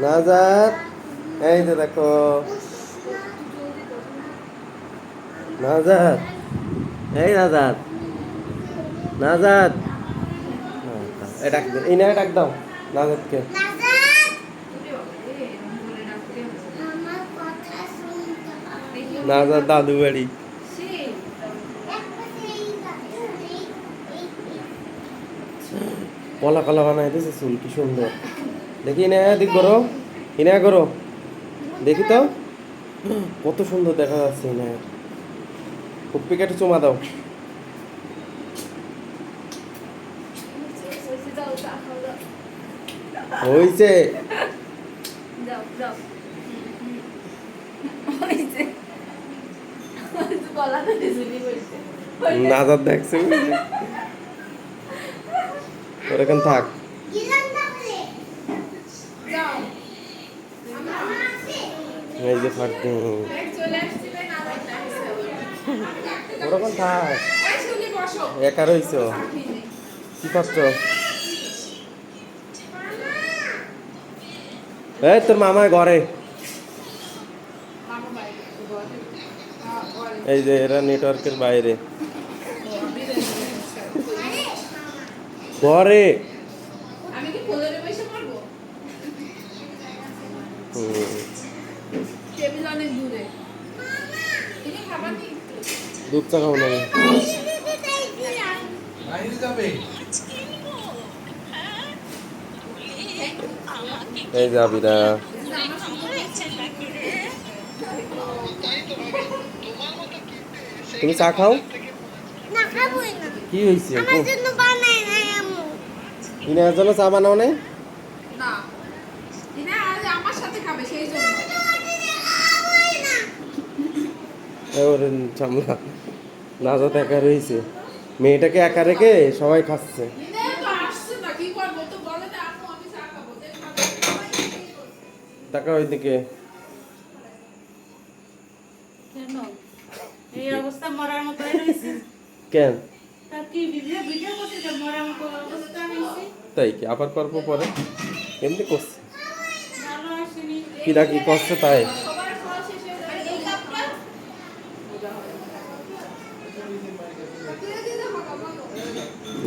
নাজাত, এই যে দেখো নাজাত, এই নাজাত, নাজাত, এই ডাক দাও, এই না ডাক দাও নাজাতকে। নাজাত দাদু বাড়ি। কলা কলা বানাই দিয়েছে, চুল কি সুন্দর দেখি না, দিক করো ইনা করো, দেখি তো কত সুন্দর দেখা যাচ্ছে ইনা। কুপ্পি কেটে চুমা দাও। হইছে নাজাত দেখছে, তোর এখন থাক। এই যে ফাটতে ওরকম থাক, একা রইছ কি করছ? এই তোর মামার ঘরে, এই যে এরা নেটওয়ার্কের বাইরে ঘরে। দুধ চা খাও না, এই যাবি না তুমি চা খাও। কি হয়েছে ইনার জন্য চা বানাও নাই? চামলা নাজাত একা রয়েছে, মেয়েটাকে একা রেখে সবাই খাচ্ছে। টাকা ওইদিকে কেন তাই কি আবার করবো পরে, এমনি করছে কিরা কি করছে তাই।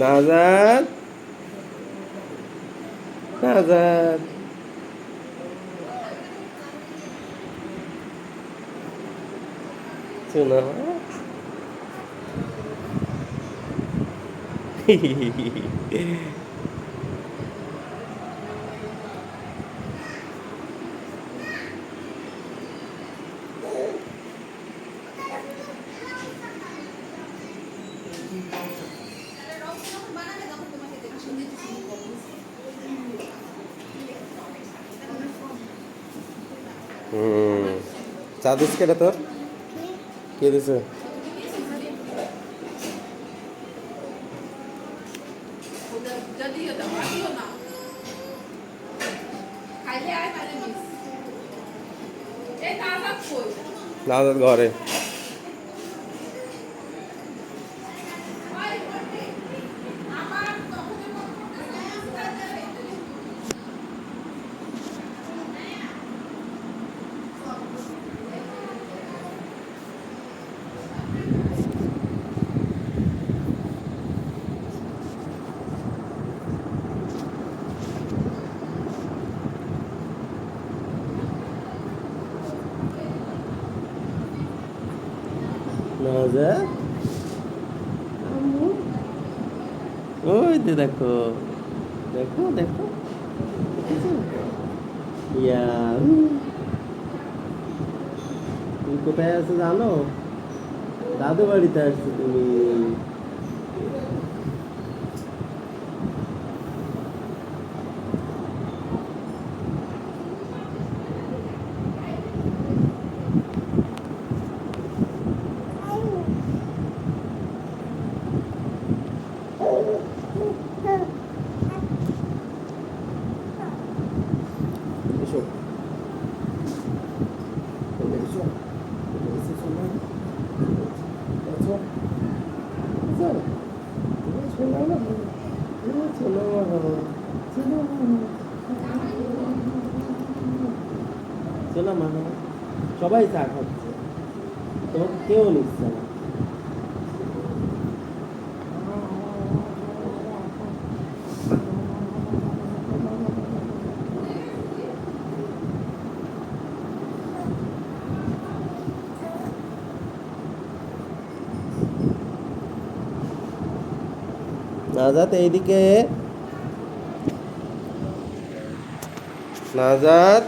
নাজাত, নাজাত শোনা চা দিস কেটা তোর, কে দিছে? নাজাত ঘরে। নাজাত ওই যে দেখো, দেখো দেখো ইয়া, তুমি কোথায় আছো জানো? দাদু বাড়িতে আসছো তুমি। এসো এসো এসো না, এসো এসো, চলো না, চলো চলো। নিচ্ছ না মা? সবাই চা খাচ্ছে, তোমাকে কেউ নিচ্ছে না। নাজাত এইদিকে, নাজাত।